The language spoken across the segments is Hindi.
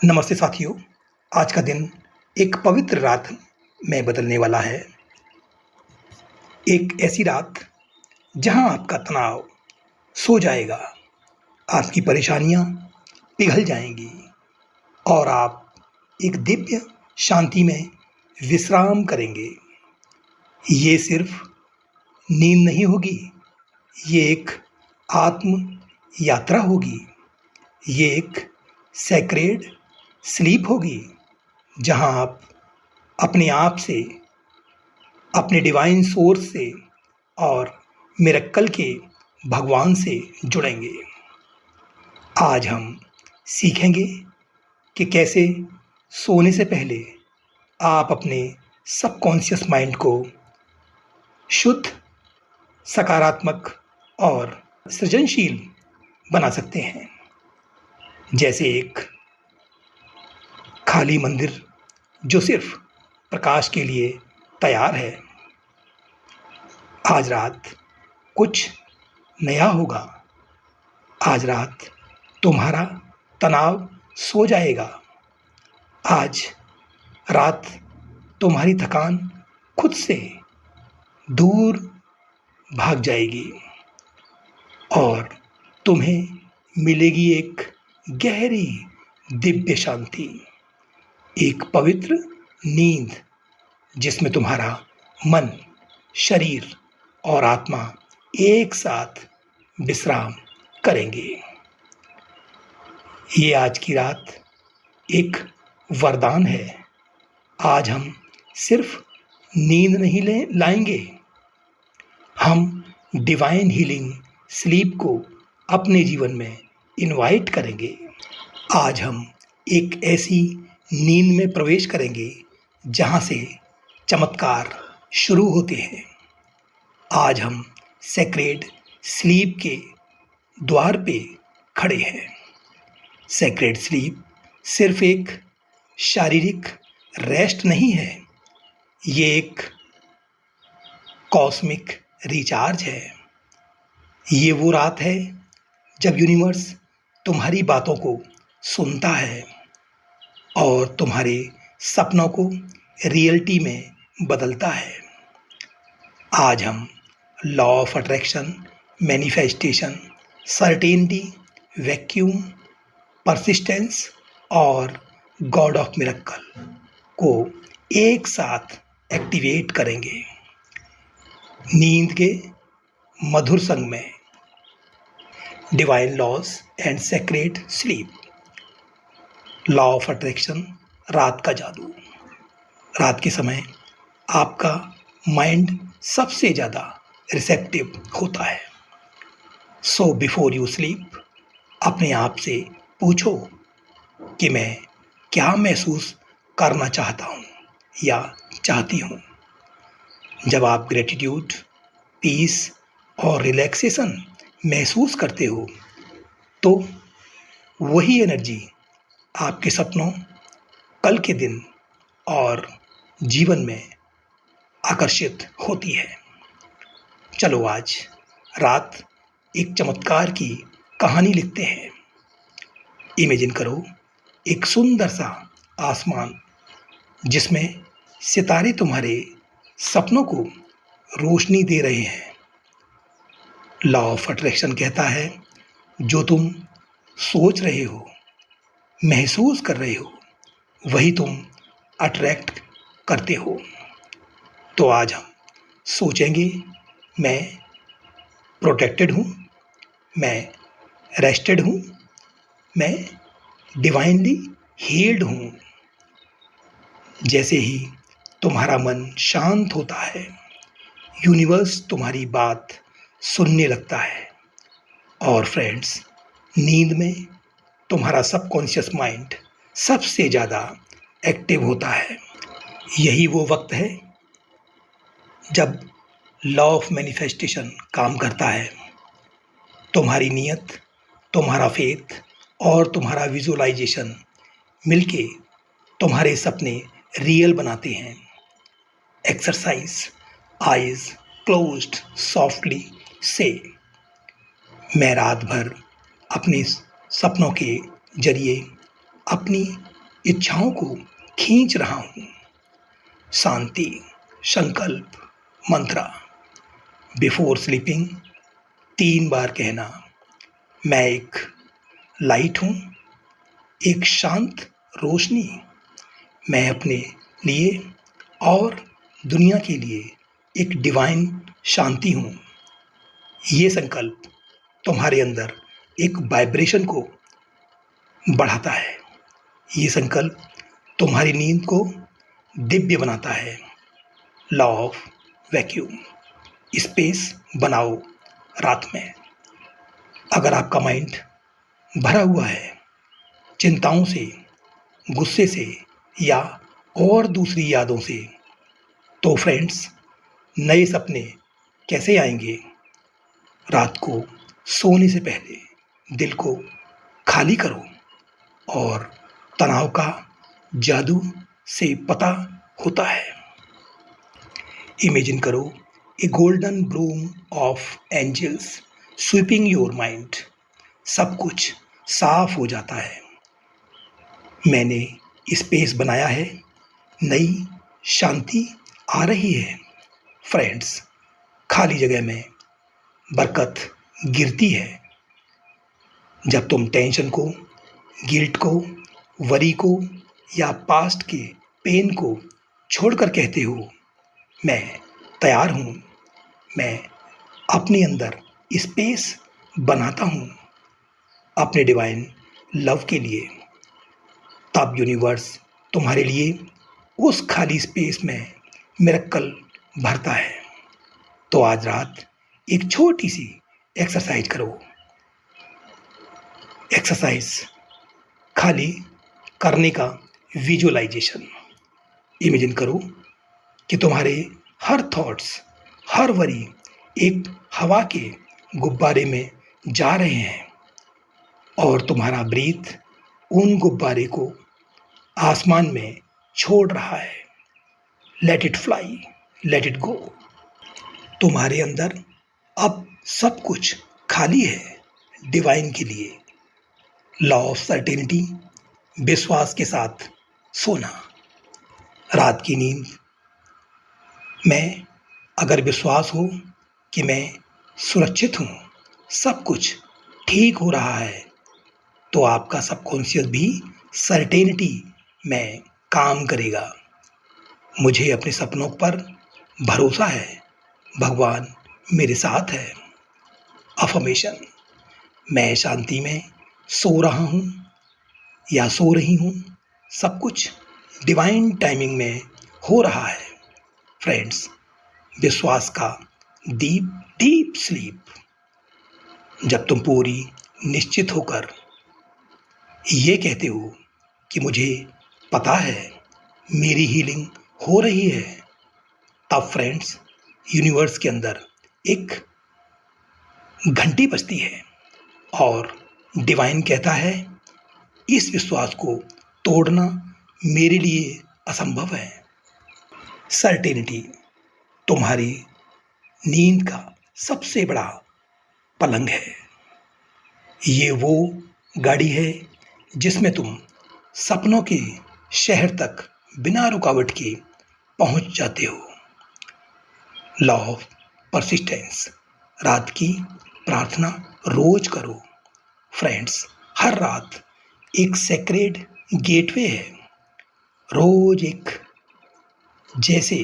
नमस्ते साथियों, आज का दिन एक पवित्र रात में बदलने वाला है। एक ऐसी रात जहां आपका तनाव सो जाएगा, आपकी परेशानियां पिघल जाएंगी और आप एक दिव्य शांति में विश्राम करेंगे। ये सिर्फ नींद नहीं होगी, ये एक आत्म यात्रा होगी, ये एक सेक्रेड स्लीप होगी, जहां आप अपने आप से, अपने डिवाइन सोर्स से और मिरेकल के भगवान से जुड़ेंगे। आज हम सीखेंगे कि कैसे सोने से पहले आप अपने सबकॉन्शियस माइंड को शुद्ध, सकारात्मक और सृजनशील बना सकते हैं। जैसे एक खाली मंदिर जो सिर्फ प्रकाश के लिए तैयार है। आज रात कुछ नया होगा। आज रात तुम्हारा तनाव सो जाएगा। आज रात तुम्हारी थकान खुद से दूर भाग जाएगी और तुम्हें मिलेगी एक गहरी दिव्य शांति, एक पवित्र नींद जिसमें तुम्हारा मन, शरीर और आत्मा एक साथ विश्राम करेंगे। ये आज की रात एक वरदान है। आज हम सिर्फ नींद नहीं लाएंगे, हम डिवाइन हीलिंग स्लीप को अपने जीवन में इनवाइट करेंगे। आज हम एक ऐसी नींद में प्रवेश करेंगे जहां से चमत्कार शुरू होते हैं। आज हम सेक्रेड स्लीप के द्वार पे खड़े हैं। सेक्रेड स्लीप सिर्फ एक शारीरिक रेस्ट नहीं है, ये एक कॉस्मिक रिचार्ज है। ये वो रात है जब यूनिवर्स तुम्हारी बातों को सुनता है और तुम्हारे सपनों को रियलिटी में बदलता है। आज हम law of attraction, manifestation, certainty, vacuum, persistence और गॉड ऑफ मिरेकल को एक साथ एक्टिवेट करेंगे। नींद के मधुर संग में divine laws and sacred sleep. Law of attraction, रात का जादू। रात के समय आपका माइंड सबसे ज़्यादा रिसेप्टिव होता है। सो बिफोर यू स्लीप अपने आप से पूछो कि मैं क्या महसूस करना चाहता हूँ या चाहती हूँ। जब आप ग्रेटिट्यूड, पीस और रिलैक्सेशन महसूस करते हो तो वही एनर्जी आपके सपनों, कल के दिन और जीवन में आकर्षित होती है। चलो आज रात एक चमत्कार की कहानी लिखते हैं। इमेजिन करो एक सुंदर सा आसमान जिसमें सितारे तुम्हारे सपनों को रोशनी दे रहे हैं। लॉ ऑफ अट्रैक्शन कहता है, जो तुम सोच रहे हो, महसूस कर रहे हो, वही तुम अट्रैक्ट करते हो। तो आज हम सोचेंगे, मैं प्रोटेक्टेड हूँ, मैं रेस्टेड हूँ, मैं डिवाइनली हील्ड हूँ। जैसे ही तुम्हारा मन शांत होता है, यूनिवर्स तुम्हारी बात सुनने लगता है और फ्रेंड्स, नींद में तुम्हारा सबकॉन्शियस माइंड सबसे ज़्यादा एक्टिव होता है। यही वो वक्त है जब लॉ ऑफ मैनिफेस्टेशन काम करता है। तुम्हारी नीयत, तुम्हारा फेथ और तुम्हारा विजुअलाइजेशन मिलके तुम्हारे सपने रियल बनाते हैं। एक्सरसाइज, आइज क्लोज्ड सॉफ्टली से, मैं रात भर अपने सपनों के जरिए अपनी इच्छाओं को खींच रहा हूँ। शांति संकल्प मंत्र। बिफोर स्लीपिंग 3 बार कहना, मैं एक लाइट हूँ, एक शांत रोशनी। मैं अपने लिए और दुनिया के लिए एक डिवाइन शांति हूँ। ये संकल्प तुम्हारे अंदर एक वाइब्रेशन को बढ़ाता है। ये संकल्प तुम्हारी नींद को दिव्य बनाता है। Law of vacuum. स्पेस बनाओ रात में। अगर आपका माइंड भरा हुआ है चिंताओं से, गुस्से से या और दूसरी यादों से, तो फ्रेंड्स नए सपने कैसे आएंगे? रात को सोने से पहले दिल को खाली करो और तनाव का जादू से पता होता है। इमेजिन करो a golden broom of angels sweeping your mind. सब कुछ साफ हो जाता है। मैंने स्पेस बनाया है, नई शांति आ रही है। फ्रेंड्स खाली जगह में बरकत गिरती है। जब तुम टेंशन को, गिल्ट को, वरी को या पास्ट के पेन को छोड़कर कहते हो, मैं तैयार हूँ, मैं अपने अंदर स्पेस बनाता हूँ अपने डिवाइन लव के लिए, तब यूनिवर्स तुम्हारे लिए उस खाली स्पेस में मिरेकल भरता है। तो आज रात एक छोटी सी एक्सरसाइज करो। एक्सरसाइज खाली करने का विजुअलाइजेशन। इमेजिन करो कि तुम्हारे हर थॉट्स, हर वरी एक हवा के गुब्बारे में जा रहे हैं और तुम्हारा ब्रीथ उन गुब्बारे को आसमान में छोड़ रहा है। Let it fly, let it go. तुम्हारे अंदर अब सब कुछ खाली है डिवाइन के लिए। Law of certainty. विश्वास के साथ सोना। रात की नींद में अगर विश्वास हो कि मैं सुरक्षित हूँ, सब कुछ ठीक हो रहा है, तो आपका सबकॉन्शियस भी सर्टेनिटी में काम करेगा। मुझे अपने सपनों पर भरोसा है, भगवान मेरे साथ है। अफर्मेशन। मैं शांति में सो रहा हूँ या सो रही हूँ, सब कुछ डिवाइन टाइमिंग में हो रहा है। फ्रेंड्स विश्वास का डीप डीप स्लीप। जब तुम पूरी निश्चित होकर ये कहते हो कि मुझे पता है मेरी हीलिंग हो रही है, तब फ्रेंड्स यूनिवर्स के अंदर एक घंटी बजती है और डिवाइन कहता है इस विश्वास को तोड़ना मेरे लिए असंभव है। सर्टेनिटी तुम्हारी नींद का सबसे बड़ा पलंग है। ये वो गाड़ी है जिसमें तुम सपनों के शहर तक बिना रुकावट के पहुंच जाते हो। Law of persistence. रात की प्रार्थना रोज करो। फ्रेंड्स हर रात एक सेक्रेड गेटवे है। रोज एक जैसे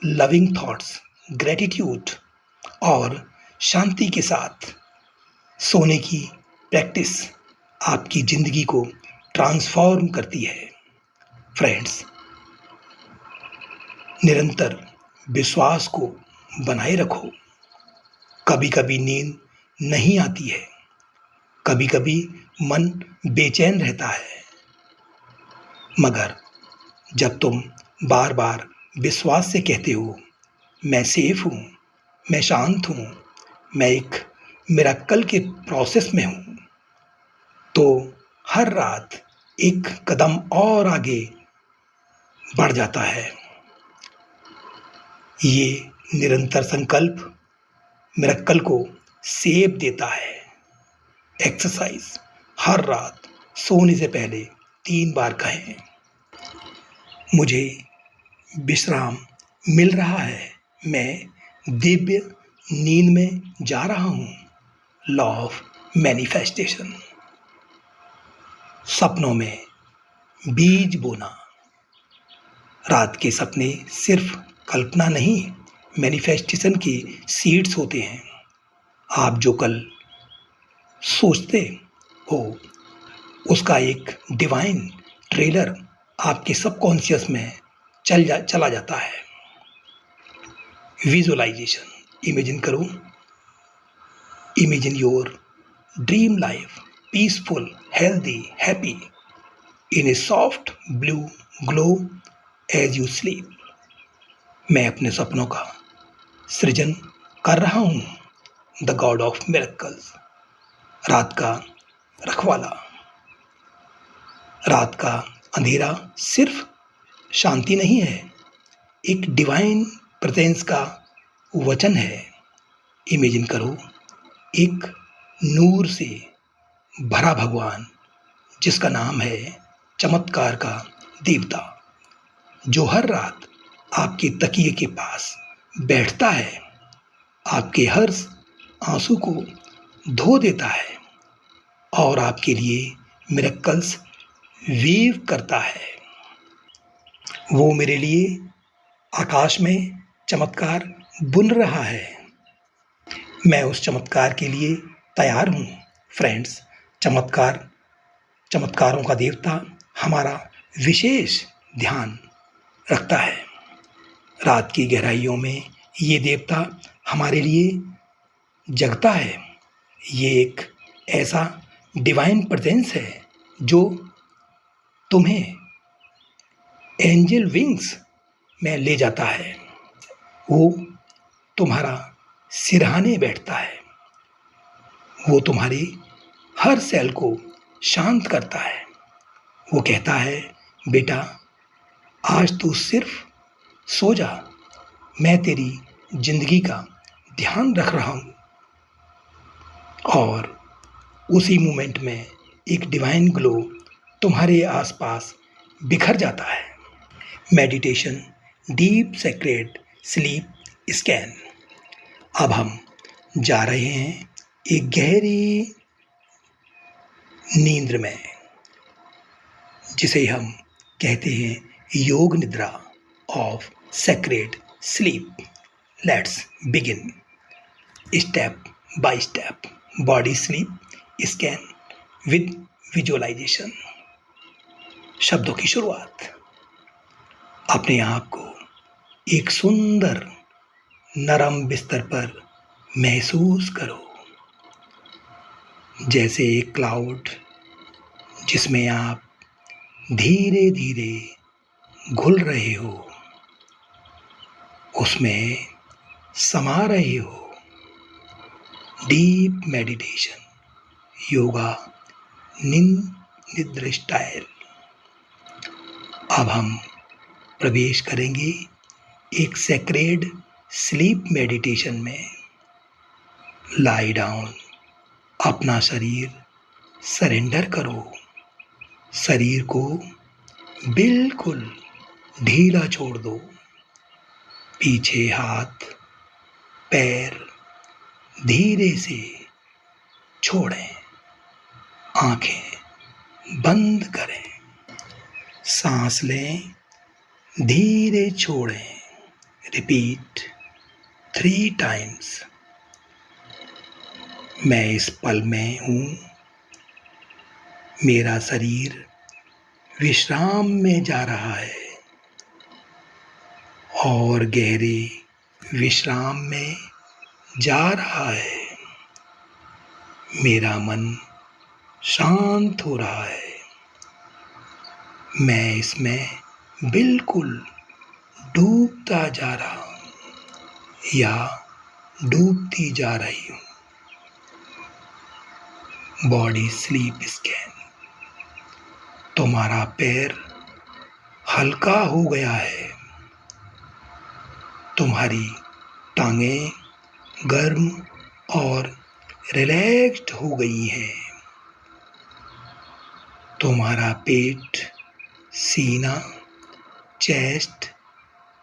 लविंग थॉट्स, ग्रेटिट्यूड और शांति के साथ सोने की प्रैक्टिस आपकी ज़िंदगी को ट्रांसफॉर्म करती है। फ्रेंड्स निरंतर विश्वास को बनाए रखो। कभी कभी नींद नहीं आती है, कभी कभी मन बेचैन रहता है, मगर जब तुम बार बार विश्वास से कहते हो मैं सेफ हूँ, मैं शांत हूँ, मैं एक मिरेकल के प्रोसेस में हूँ, तो हर रात एक कदम और आगे बढ़ जाता है। ये निरंतर संकल्प मिरेकल को सेव देता है। एक्सरसाइज हर रात सोने से पहले 3 बार कहें। मुझे विश्राम मिल रहा है, मैं दिव्य नींद में जा रहा हूँ। Law of manifestation. सपनों में बीज बोना। रात के सपने सिर्फ कल्पना नहीं, मैनिफेस्टेशन की सीड्स होते हैं। आप जो कल सोचते हो उसका एक डिवाइन ट्रेलर आपके सबकॉन्शियस में चला जाता है। विजुअलाइजेशन। इमेजिन करो, imagine your dream life peaceful, healthy, happy in a soft blue glow as you sleep. मैं अपने सपनों का सृजन कर रहा हूँ। The god of miracles. रात का रखवाला। रात का अंधेरा सिर्फ शांति नहीं है, एक डिवाइन प्रेजेंस का वचन है। इमेजिन करो, एक नूर से भरा भगवान जिसका नाम है चमत्कार का देवता, जो हर रात आपके तकिए के पास बैठता है, आपके हर आंसू को धो देता है और आपके लिए मिरेकल्स वीव करता है। वो मेरे लिए आकाश में चमत्कार बुन रहा है। मैं उस चमत्कार के लिए तैयार हूँ। फ्रेंड्स, चमत्कारों का देवता हमारा विशेष ध्यान रखता है। रात की गहराइयों में ये देवता हमारे लिए जगता है। ये एक ऐसा डिवाइन प्रेजेंस है जो तुम्हें एंजल विंग्स में ले जाता है। वो तुम्हारा सिरहाने बैठता है। वो तुम्हारी हर सेल को शांत करता है। वो कहता है, बेटा आज तू सिर्फ सो जा, मैं तेरी जिंदगी का ध्यान रख रहा हूँ। और उसी मोमेंट में एक डिवाइन ग्लो तुम्हारे आसपास बिखर जाता है। Meditation, deep sacred sleep scan. अब हम जा रहे हैं एक गहरी नींद में, जिसे हम कहते हैं yoga nidra of sacred sleep. Let's begin. Step by step body sleep scan with visualisation. शब्दों की शुरुआत। अपने आप को एक सुंदर नरम बिस्तर पर महसूस करो, जैसे एक क्लाउड जिसमें आप धीरे धीरे घुल रहे हो, उसमें समा रहे हो। डीप मेडिटेशन, योगा निद्रा स्टाइल। अब हम प्रवेश करेंगे एक सेक्रेड स्लीप मेडिटेशन में। लाई डाउन, अपना शरीर सरेंडर करो। शरीर को बिल्कुल ढीला छोड़ दो। पीछे हाथ पैर धीरे से छोड़ें। आंखें बंद करें। सांस लें, धीरे छोड़ें। Repeat 3 times. मैं इस पल में हूँ। मेरा शरीर विश्राम में जा रहा है और गहरे विश्राम में जा रहा है। मेरा मन शांत हो रहा है। मैं इसमें बिल्कुल डूबता जा रहा हूँ या डूबती जा रही हूँ। Body sleep scan. तुम्हारा पैर हल्का हो गया है। तुम्हारी टांगें गर्म और रिलैक्स्ड हो गई हैं। तुम्हारा पेट, सीना, चेस्ट,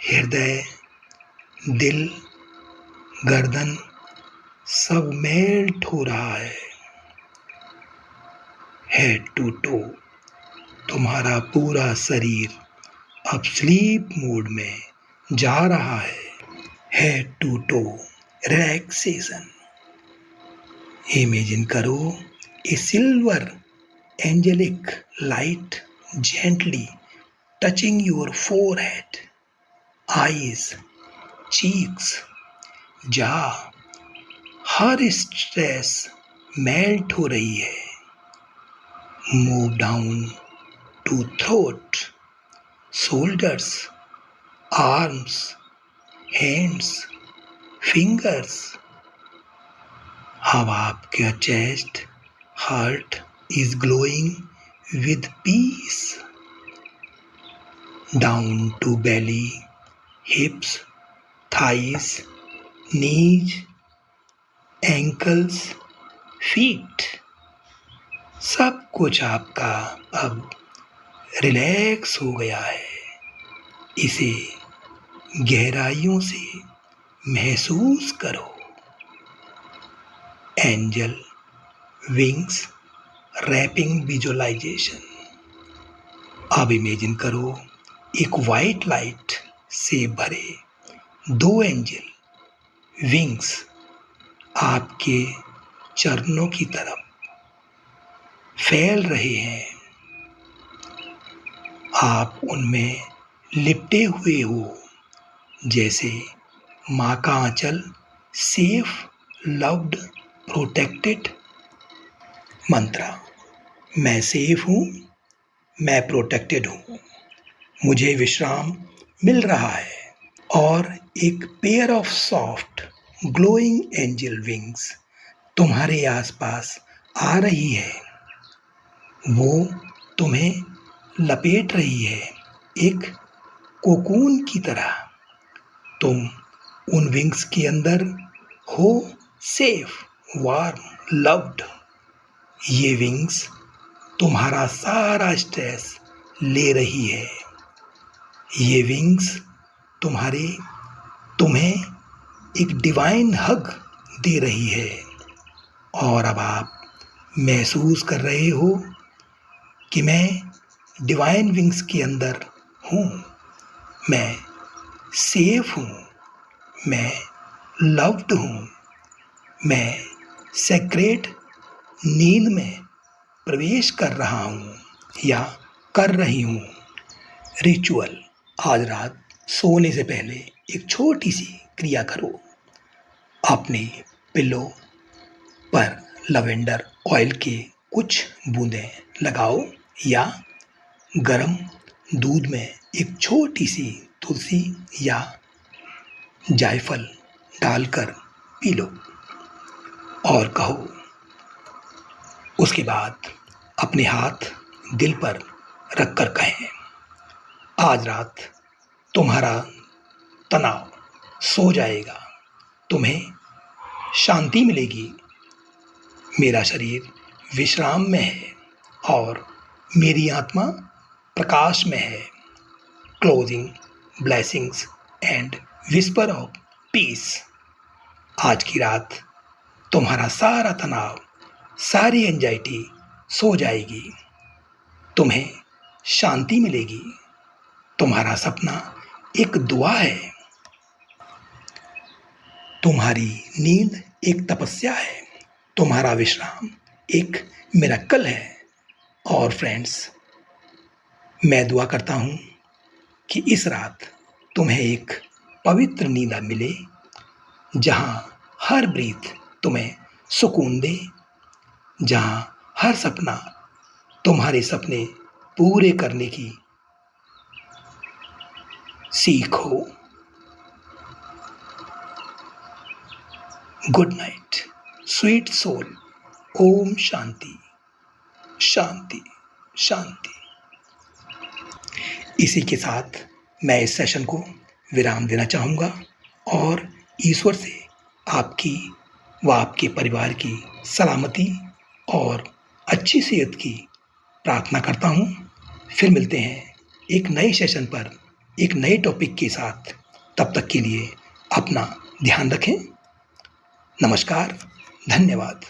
हृदय, दिल, गर्दन सब मेल्ट हो रहा है। हेड टू टो तुम्हारा पूरा शरीर अब स्लीप मोड में जा रहा है। Head to toe relaxation. Imagine करो a silver angelic light gently touching your forehead, eyes, cheeks, jaw. हर स्ट्रेस मेल्ट हो रही है। Move down to throat, shoulders, arms, hands, fingers. अब आपका chest, heart is glowing with peace. Down to belly, hips, thighs, knees, ankles, feet. सब कुछ आपका अब रिलैक्स हो गया है। इसे गहराइयों से महसूस करो। Angel wings wrapping visualisation. अब इमेजिन करो एक वाइट लाइट से भरे 2 एंजल विंग्स आपके चरणों की तरफ फैल रहे हैं। आप उनमें लिपटे हुए हो, जैसे माँ का आंचल, सेफ, लव्ड, प्रोटेक्टेड। मंत्र। मैं सेफ हूँ, मैं प्रोटेक्टेड हूँ, मुझे विश्राम मिल रहा है। और एक pair of soft glowing angel wings तुम्हारे आसपास आ रही है। वो तुम्हें लपेट रही है एक कोकून की तरह। तुम उन विंग्स के अंदर हो, सेफ, वार्म, लव्ड। ये विंग्स तुम्हारा सारा स्ट्रेस ले रही है। ये विंग्स तुम्हें एक डिवाइन हग दे रही है। और अब आप महसूस कर रहे हो कि मैं डिवाइन विंग्स के अंदर हूँ, मैं सेफ हूँ, मैं लव्ड हूँ, मैं सेक्रेट नींद में प्रवेश कर रहा हूँ या कर रही हूँ। रिचुअल। आज रात सोने से पहले एक छोटी सी क्रिया करो। अपने पिलो पर लवेंडर ऑयल के कुछ बूंदें लगाओ या गरम दूध में एक छोटी सी तुलसी या जायफल डालकर पी लो और कहो। उसके बाद अपने हाथ दिल पर रखकर कहें, आज रात तुम्हारा तनाव सो जाएगा, तुम्हें शांति मिलेगी, मेरा शरीर विश्राम में है और मेरी आत्मा प्रकाश में है। Closing blessings and whisper of peace. आज की रात तुम्हारा सारा तनाव, सारी एंजाइटी सो जाएगी, तुम्हें शांति मिलेगी। तुम्हारा सपना एक दुआ है, तुम्हारी नींद एक तपस्या है, तुम्हारा विश्राम एक मिरेकल है। और फ्रेंड्स, मैं दुआ करता हूँ कि इस रात तुम्हें एक पवित्र नींद मिले, जहाँ हर ब्रीथ तुम्हें सुकून दे, जहाँ हर सपना तुम्हारे सपने पूरे करने की सीख हो। Good night, sweet soul. ओम शांति शांति शांति। इसी के साथ मैं इस सेशन को विराम देना चाहूँगा और ईश्वर से आपकी व आपके परिवार की सलामती और अच्छी सेहत की प्रार्थना करता हूँ फिर मिलते हैं एक नए सेशन पर एक नए टॉपिक के साथ। तब तक के लिए अपना ध्यान रखें। नमस्कार, धन्यवाद।